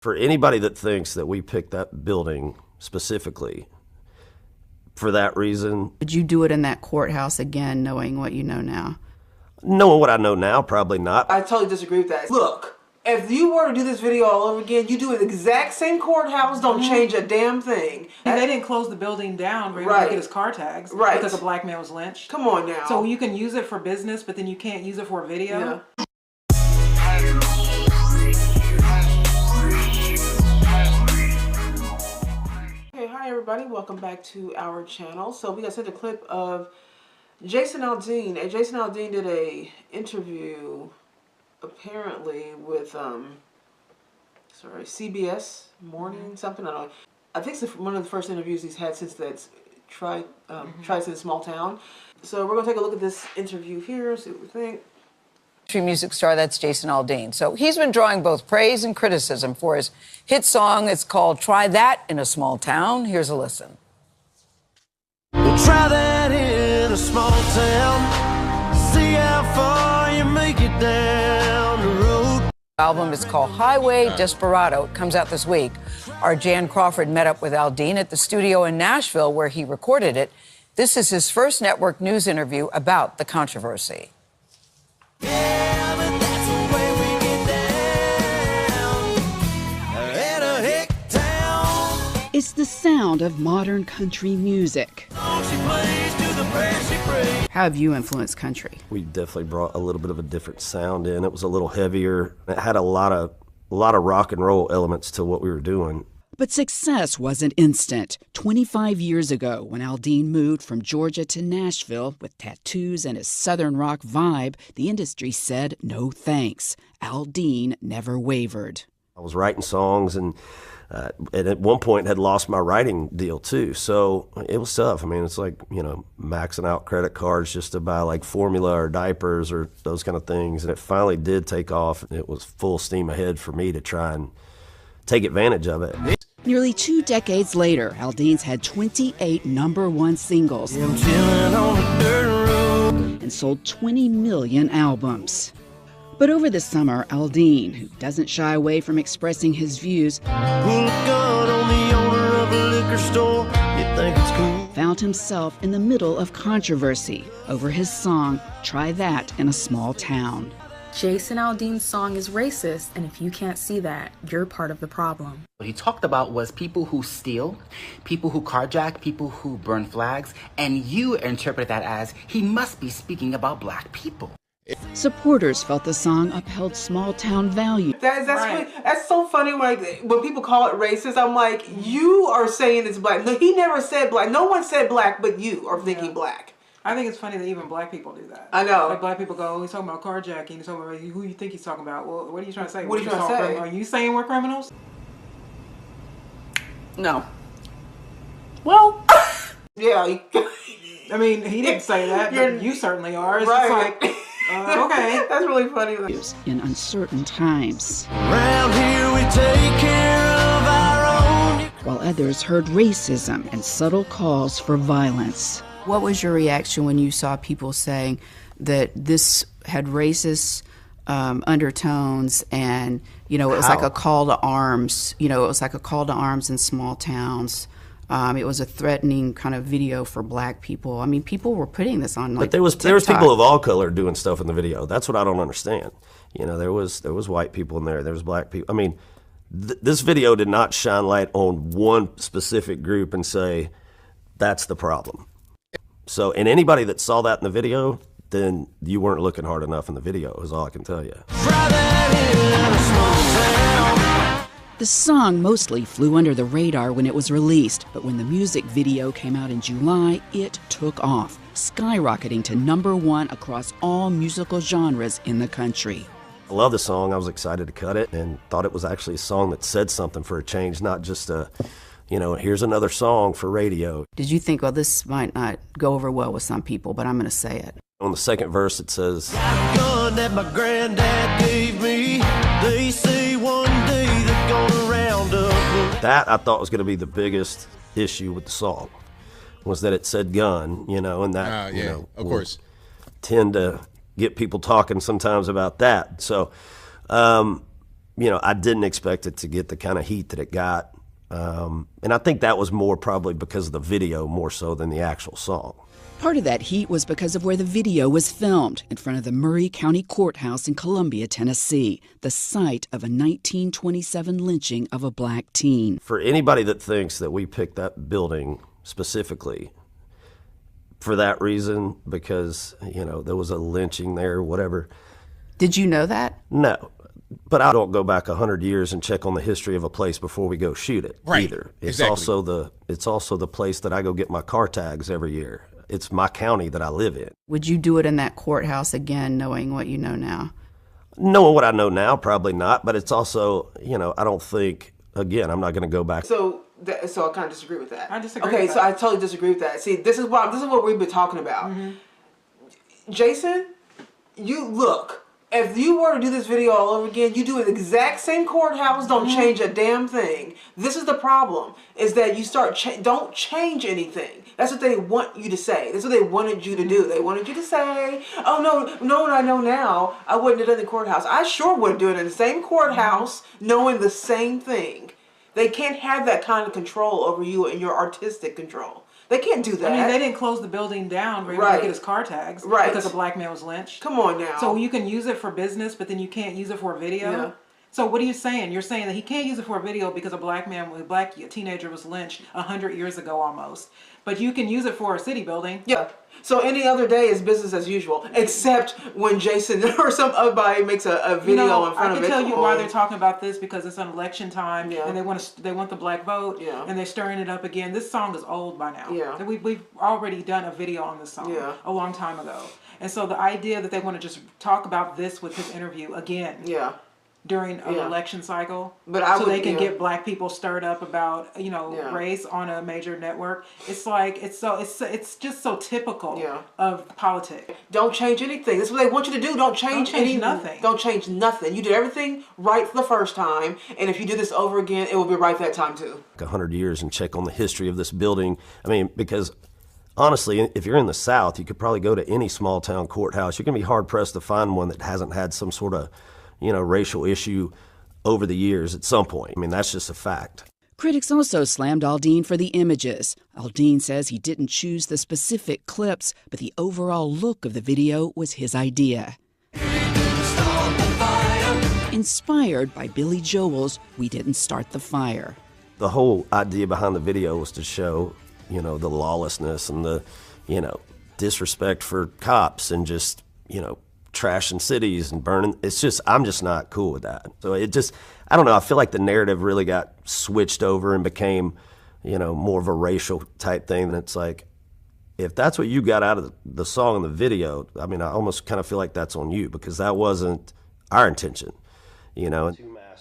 For anybody that thinks that we picked that building specifically for that reason. Would you do it in that courthouse again, knowing what you know now? Knowing what I know now, probably not. I totally disagree with that. Look, if you were to do this video all over again, you do it exact same courthouse, don't change a damn thing. And they didn't close the building down where he would get his car tags. Right. Because a black man was lynched. Come on now. So you can use it for business, but then you can't use it for a video? Yeah. Hi everybody, welcome back to our channel. So we got sent a clip of Jason Aldean. And Jason Aldean did a interview apparently with CBS Morning something, I don't know. I think it's one of the first interviews he's had since that's tried in Small Town. So we're gonna take a look at this interview here, see what we think. Country music star, that's Jason Aldean. So he's been drawing both praise and criticism for his hit song. It's called Try That in a Small Town. Here's a listen. Well, try that in a small town. See how far you make it down the road. The album is called Highway Desperado. It comes out this week. Our Jan Crawford met up with Aldean at the studio in Nashville where he recorded it. This is his first network news interview about the controversy. Yeah, but that's the way we get down in a hick town. It's the sound of modern country music. She plays to the prayer she prays. How have you influenced country? We definitely brought a little bit of a different sound in. It was a little heavier. It had a lot of rock and roll elements to what we were doing. But success wasn't instant. 25 years ago, when Aldean moved from Georgia to Nashville with tattoos and his southern rock vibe, the industry said no thanks. Aldean never wavered. I was writing songs and at one point had lost my writing deal too. So it was tough. I mean, it's like, you know, maxing out credit cards just to buy like formula or diapers or those kind of things. And it finally did take off. It was full steam ahead for me to try and take advantage of it. Nearly 2 decades later, Aldean's had 28 #1 singles I'm chilling on the dirt road. and sold 20 million albums. But over the summer, Aldean, who doesn't shy away from expressing his views, Pull a gun on the owner of a liquor store. You think it's cool? found himself in the middle of controversy over his song, Try That in a Small Town. Jason Aldean's song is racist, and if you can't see that, you're part of the problem. What he talked about was people who steal, people who carjack, people who burn flags, and you interpret that as he must be speaking about black people. Supporters felt the song upheld small-town values. That's so funny. Like when people call it racist, I'm like, you are saying it's black. No, he never said black. No one said black, but you are thinking black. I think it's funny that even black people do that. I know. Like black people go, oh, he's talking about carjacking. He's talking about who you think he's talking about. Well, what are you trying to say? What are you trying to say? Are you saying we're criminals? No. Well, yeah. I mean, he didn't say that, but you certainly are. It's right. just like, okay. That's really funny. In uncertain times, Round here we take care of our own. while others heard racism and subtle calls for violence. What was your reaction when you saw people saying that this had racist undertones and, you know, it was like a call to arms, you know, it was like a call to arms in small towns. It was a threatening kind of video for black people. I mean, people were putting this on like But there was TikTok. people of all color doing stuff in the video. That's what I don't understand. You know, there was white people in there. There was black people. I mean, this video did not shine light on one specific group and say that's the problem. So, and anybody that saw that in the video, then you weren't looking hard enough in the video, is all I can tell you. The song mostly flew under the radar when it was released, but when the music video came out in July, it took off, skyrocketing to #1 across all musical genres in the country. I love the song. I was excited to cut it and thought it was actually a song that said something for a change, not just a, you know, here's another song for radio. Did you think, well, this might not go over well with some people, but I'm going to say it? On the second verse, it says, Gun that my granddad gave me. They say one day they're gonna round up. that I thought was going to be the biggest issue with the song, was that it said gun, you know, and that, you know, of course, tend to get people talking sometimes about that. So, I didn't expect it to get the kind of heat that it got. And I think that was more probably because of the video more so than the actual song. Part of that heat was because of where the video was filmed, in front of the Murray County Courthouse in Columbia, Tennessee, the site of a 1927 lynching of a black teen. For anybody that thinks that we picked that building specifically for that reason, because, there was a lynching there, whatever. Did you know that? No. But I don't go back 100 years and check on the history of a place before we go shoot it either. It's exactly. It's also the place that I go get my car tags every year. It's my county that I live in. Would you do it in that courthouse again, knowing what you know now? Knowing what I know now, probably not. But it's also, I don't think, again, I'm not going to go back. So I kind of disagree with that. I disagree. Okay, with so that. I totally disagree with that. See, this is what we've been talking about. Jason, you look. If you were to do this video all over again, you do it exact same courthouse, don't change a damn thing. This is the problem, is that you don't change anything. That's what they want you to say. That's what they wanted you to do. They wanted you to say, oh, no, knowing I know now, I wouldn't have done the courthouse. I sure would do it in the same courthouse, knowing the same thing. They can't have that kind of control over you and your artistic control. They can't do that. I mean, they didn't close the building down where he would get his car tags because a black man was lynched. Come on now. So you can use it for business, but then you can't use it for a video? Yeah. So what are you saying? You're saying that he can't use it for a video because a black teenager was lynched 100 years ago almost. But you can use it for a city building. Yeah. So any other day is business as usual, except when Jason or somebody makes a video in front of it. I can tell you why they're talking about this, because it's an election time, and they want the black vote, and they're stirring it up again. This song is old by now. Yeah. We've already done a video on this song a long time ago. And so the idea that they want to just talk about this with his interview again. Yeah. During an election cycle, but they can get black people stirred up about race on a major network. It's like it's just so typical of politics. Don't change anything. That's what they want you to do. Don't change nothing. Don't change nothing. You did everything right the first time, and if you do this over again, it will be right that time too. 100 years and check on the history of this building. I mean, because honestly, if you're in the South, you could probably go to any small town courthouse. You're gonna be hard pressed to find one that hasn't had some sort of racial issue over the years at some point. I mean, that's just a fact. Critics also slammed Aldean for the images. Aldean says he didn't choose the specific clips, but the overall look of the video was his idea. Inspired by Billy Joel's We Didn't Start the Fire. The whole idea behind the video was to show, the lawlessness and the, disrespect for cops and just, trashing cities and burning. I'm just not cool with that. So I don't know, I feel like the narrative really got switched over and became, more of a racial type thing. And it's like, if that's what you got out of the song and the video, I mean, I almost kind of feel like that's on you, because that wasn't our intention,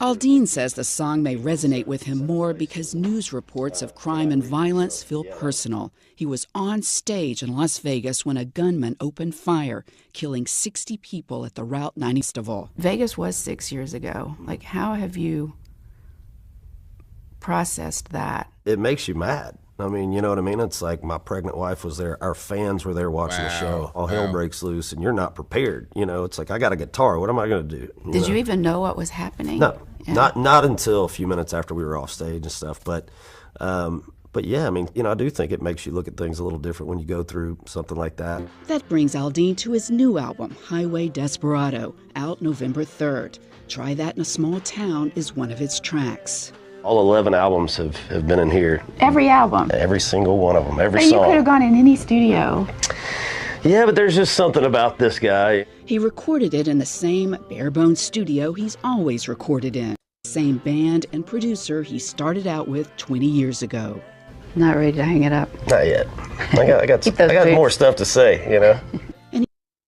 Aldean says the song may resonate with him more because news reports of crime and violence feel personal. He was on stage in Las Vegas when a gunman opened fire, killing 60 people at the Route 90 festival. Vegas was 6 years ago. Like, how have you processed that? It makes you mad. I mean, you know what I mean? It's like my pregnant wife was there. Our fans were there watching the show. All hell breaks loose, and you're not prepared. It's like, I got a guitar. What am I going to do? Did you even know what was happening? No, not until a few minutes after we were off stage and stuff. But yeah, I mean, I do think it makes you look at things a little different when you go through something like that. That brings Aldean to his new album, Highway Desperado, out November 3rd. Try That in a Small Town is one of its tracks. All 11 albums have been in here. Every album? Every single one of them, every song. You could have gone in any studio. Yeah, but there's just something about this guy. He recorded it in the same bare-bones studio he's always recorded in. Same band and producer he started out with 20 years ago. Not ready to hang it up. Not yet. I got more stuff to say, And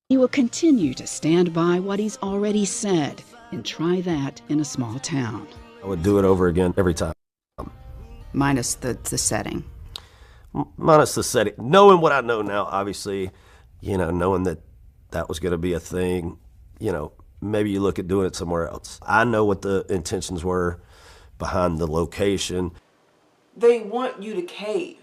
he will continue to stand by what he's already said and try that in a small town. I would do it over again every time. Minus the setting. Minus the setting. Knowing what I know now, obviously, knowing that was going to be a thing, maybe you look at doing it somewhere else. I know what the intentions were behind the location. They want you to cave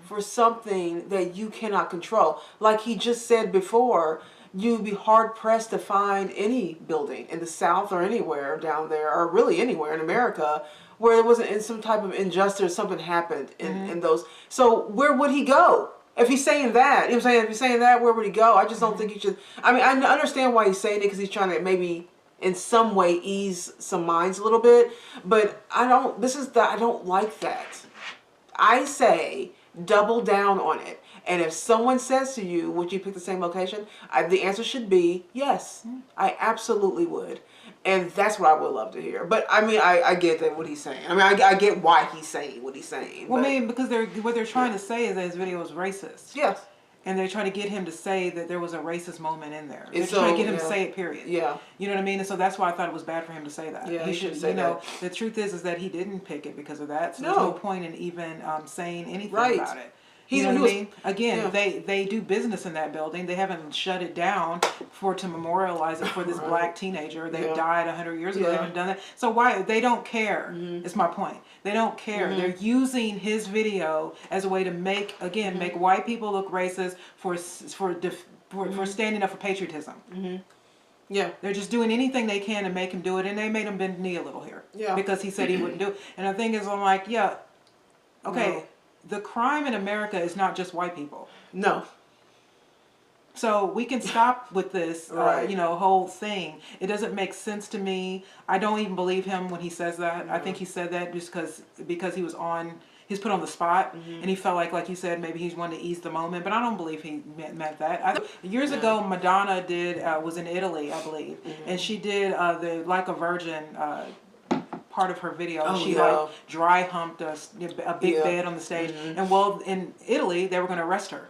for something that you cannot control. Like he just said before, you'd be hard pressed to find any building in the South or anywhere down there, or really anywhere in America, where there wasn't in some type of injustice, something happened in those. So where would he go? If he's saying that, you know what I'm saying? If he's saying that, where would he go? I just don't think he should. I mean, I understand why he's saying it, because he's trying to maybe in some way ease some minds a little bit. But I don't like that. I say double down on it. And if someone says to you, would you pick the same location? The answer should be yes. I absolutely would. And that's what I would love to hear. But I mean, I get that what he's saying. I mean, I get why he's saying what he's saying. Well, maybe because what they're trying to say is that his video was racist. Yes. And they're trying to get him to say that there was a racist moment in there. They're trying to get him to say it, period. Yeah. You know what I mean? And so that's why I thought it was bad for him to say that. Yeah, he should say that. The truth is that he didn't pick it because of that. So there's no point in even saying anything about it. You know what I mean? Again, they do business in that building. They haven't shut it down to memorialize it for this black teenager. They died 100 years ago. They haven't done that. So why? They don't care. It's my point. They don't care. They're using his video as a way to make white people look racist for standing up for patriotism. Yeah. They're just doing anything they can to make him do it, and they made him bend the knee a little here. Yeah. Because he said he wouldn't do it. And the thing is, I'm like, okay. No. The crime in America is not just white people. No. So we can stop with this, whole thing. It doesn't make sense to me. I don't even believe him when he says that. I think he said that just because he's put on the spot, and he felt like you said, maybe he wanted to ease the moment. But I don't believe he meant that. Years ago, Madonna was in Italy, I believe, and she did the Like a Virgin. Part of her video, she dry humped a big bed on the stage, and in Italy they were going to arrest her.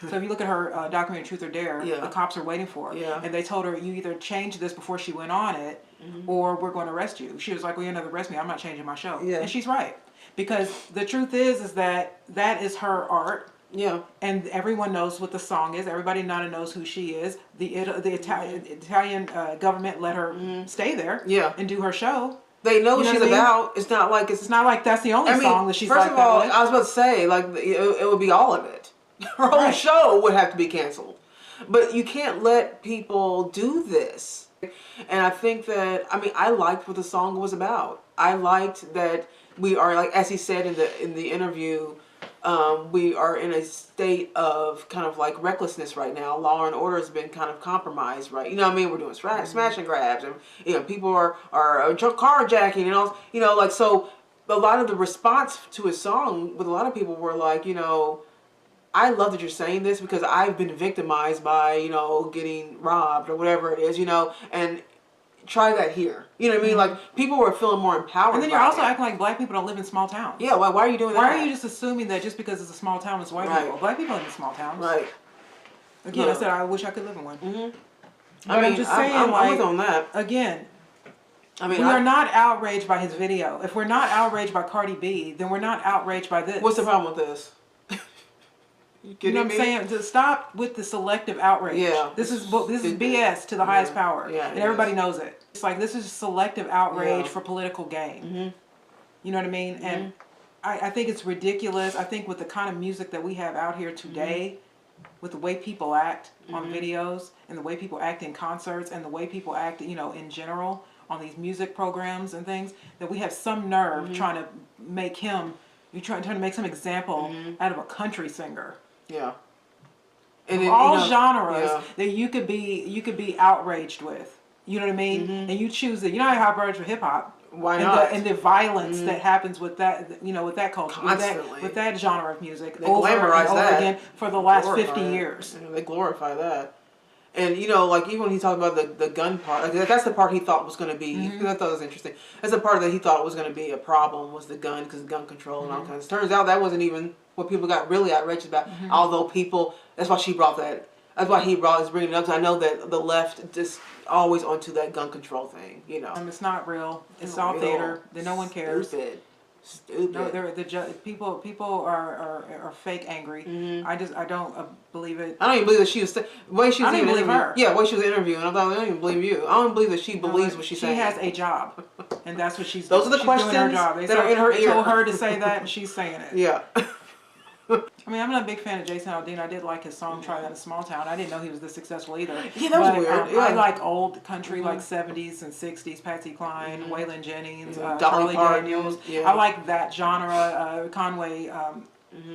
So if you look at her documentary Truth or Dare, the cops are waiting for her, and they told her, you either change this before she went on it, or we're going to arrest you. She was like, well, you're going to arrest me, I'm not changing my show. And she's right, because the truth is that is her art. Yeah, and everyone knows what the song is. Everybody knows who she is. The Italian government let her stay there, and do her show. They know what she's about. It's not like that's the only song that she's like that. First of all, I was about to say, it would be all of it. Her whole show would have to be canceled. But you can't let people do this. And I think that, I liked what the song was about. I liked that we are, as he said in the interview, we are in a state of kind of recklessness right now. Law and order has been kind of compromised, right? You know what I mean? We're doing smash and grabs, and people are carjacking and all. So a lot of the response to his song with a lot of people were like, I love that you're saying this because I've been victimized by getting robbed or whatever it is, and try that here. You know what I mean? People were feeling more empowered. And then you're also acting like black people don't live in small towns. Yeah, why are you doing that? Why are you just assuming that just because it's a small town, it's white people? Black people live in small towns. Right. Again, I said I wish I could live in one. I'm just saying, I'm with on that. Again, we are not outraged by his video. If we're not outraged by Cardi B, then we're not outraged by this. What's the problem with this? You know what I'm saying? To stop with the selective outrage. Yeah. This is BS to the highest power. Yeah, and everybody knows it. It's like this is selective outrage for political gain. You know what I mean? And I think it's ridiculous. I think with the kind of music that we have out here today, with the way people act on videos and the way people act in concerts and the way people act, in general on these music programs and things, that we have some nerve trying to make him, trying to make some example out of a country singer. Yeah. And all genres that you could be outraged with. You know what I mean? And you choose it. You're not outraged with hip hop. Why not? And the violence that happens with that, with that culture, with that genre of music, over and over again for the last 50 years. They glorify that. And even when he talked about the gun part, that's the part he thought was going to be. I thought it was interesting. That's the part that he thought was going to be a problem, was the gun, because gun control and all kinds. Turns out that wasn't even what people got really outraged about. Although people, that's why she brought that. That's why he is bringing it up. Because I know that the left just always onto that gun control thing. It's not real. It's all real. Theater. That no one cares. Stupid. No, people are fake angry. I don't believe it. I don't even believe that she was. I don't even believe her. Yeah, way she was interviewing. I don't even believe you. I don't believe that she believes what she's saying. She has a job, and that's what she's. Those are the questions that are in her ear. They told her to say that, and she's saying it. Yeah. I mean, I'm not a big fan of Jason Aldean. I did like his song "Try That in a Small Town." I didn't know he was this successful either. Yeah, that was weird. I like old country, like 70s and 60s. Patsy Cline, Waylon Jennings, Dolly Charlie Parton, Daniels. yeah. I like that genre. Conway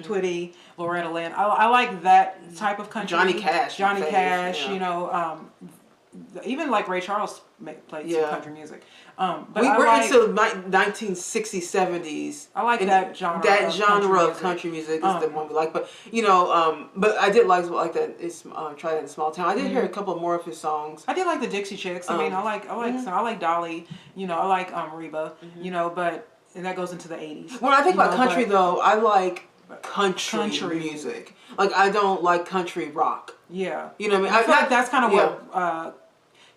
Twitty, Loretta Lynn. I like that type of country. Johnny Cash. Yeah. You know, even like Ray Charles played some country music. But we're into 1960s, 70s. I like that genre. That genre of country music is the one we like. But you know, but I did like that. It's Try That in a Small Town. I did hear a couple more of his songs. I did like the Dixie Chicks. I mean, I like Dolly. You know, I like Reba. You know, and that goes into the 80s. When I think about country, though, I like country music. Like I don't like country rock. Yeah. You know what I mean? I feel like that's kind of what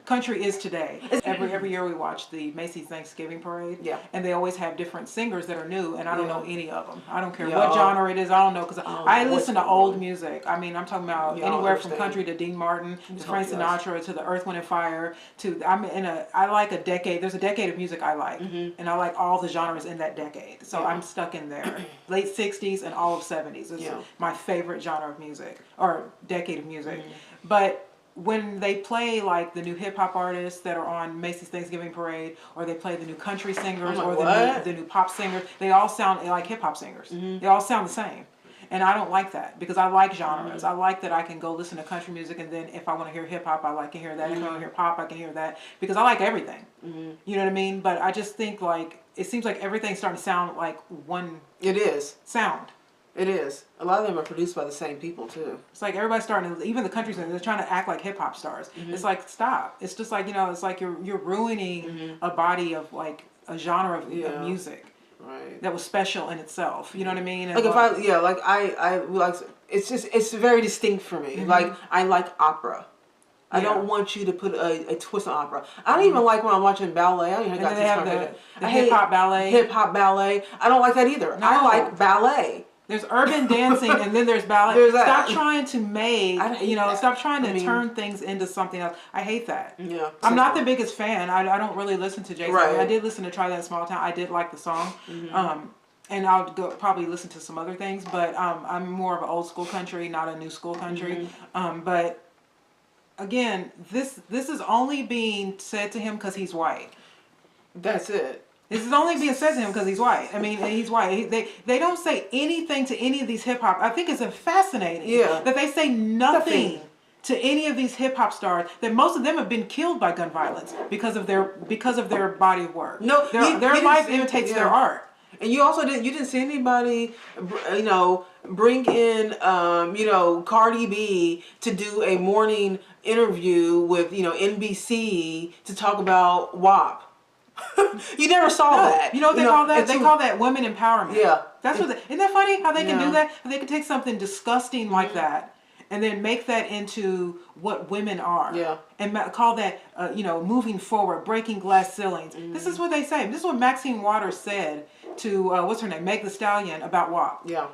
country is today. Every year we watch the Macy's Thanksgiving Parade. Yeah. And they always have different singers that are new, and I don't know any of them. I don't care what genre it is. I don't know, because I listen to old music. I mean, I'm talking about anywhere from country to Dean Martin, to Frank Sinatra, to the Earth, Wind and Fire. I like a decade. There's a decade of music I like, and I like all the genres in that decade. So I'm stuck in there. Late 60s and all of 70s is my favorite genre of music, or decade of music. But when they play like the new hip hop artists that are on Macy's Thanksgiving Parade, or they play the new country singers, or the new pop singers, they all sound like hip hop singers. They all sound the same. And I don't like that, because I like genres. I like that I can go listen to country music, and then if I want to hear hip hop, I can hear that. If I want to hear pop, I can hear that, because I like everything. You know what I mean? But I just think like it seems like everything's starting to sound like one. It is sound. It is. A lot of them are produced by the same people too. It's like everybody's starting to, even the country singers, they're trying to act like hip hop stars. It's like, stop. It's just like, you know, it's like you're ruining a body of like a genre of music. Right. That was special in itself. You know what I mean? And like I like, it's very distinct for me. Like I like opera. I don't want you to put a twist on opera. I don't even like when I'm watching ballet. I don't even got the hip hop ballet. Hip hop ballet. I don't like that either. No. I like ballet. There's urban dancing, and then there's ballet. Stop trying to make, stop trying to turn things into something else. I hate that. Yeah. I'm not the biggest fan. I don't really listen to Jason. Right. I did listen to Try That in a Small Town. I did like the song. And I'll probably listen to some other things, but I'm more of an old school country, not a new school country. But again, this is only being said to him because he's white. That's it. This is only being said to him because he's white. I mean, he's white. They don't say anything to any of these hip hop. I think it's fascinating that they say nothing to any of these hip hop stars. That most of them have been killed by gun violence because of their body of work. No, their life imitates their art. And you also didn't see anybody, bring in, Cardi B to do a morning interview with, NBC to talk about WAP. You never saw that. You know what they call that? They call that women empowerment. Yeah. That's what. Isn't that funny how they can do that? How they can take something disgusting like that and then make that into what women are. Yeah. And call that, moving forward, breaking glass ceilings. This is what they say. This is what Maxine Waters said to what's her name, Meg Thee Stallion, about WAP. Yeah.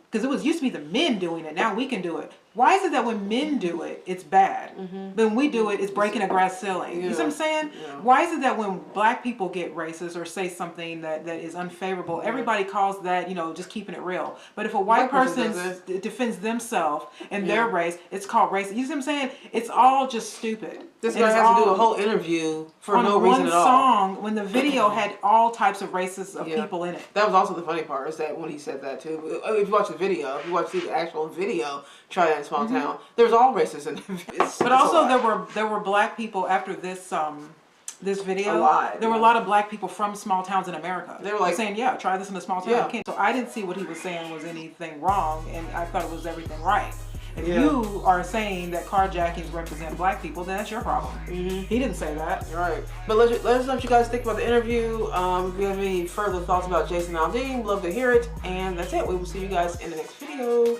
Because used to be the men doing it. Now we can do it. Why is it that when men do it, it's bad? But when we do it, it's breaking a glass ceiling. You see what I'm saying? Yeah. Why is it that when black people get racist or say something that is unfavorable, everybody calls that, just keeping it real? But if a white person defends themselves and their race, it's called racist. You see what I'm saying? It's all just stupid. This guy has to do a whole interview for no reason at all. On one song, when the video had all types of races of people in it. That was also the funny part, is that when he said that too. If you watch the video, if you watch the actual video, Try That in a Small Town, there's all races in it. But also there were black people after this this video. There were a lot of black people from small towns in America. They were like saying, "Yeah, try this in a small town." Yeah. So I didn't see what he was saying was anything wrong, and I thought it was everything right. If you are saying that carjackings represent black people, then that's your problem. He didn't say that. Right. But let us know what you guys think about the interview. If you have any further thoughts about Jason Aldean, love to hear it. And that's it. We will see you guys in the next video.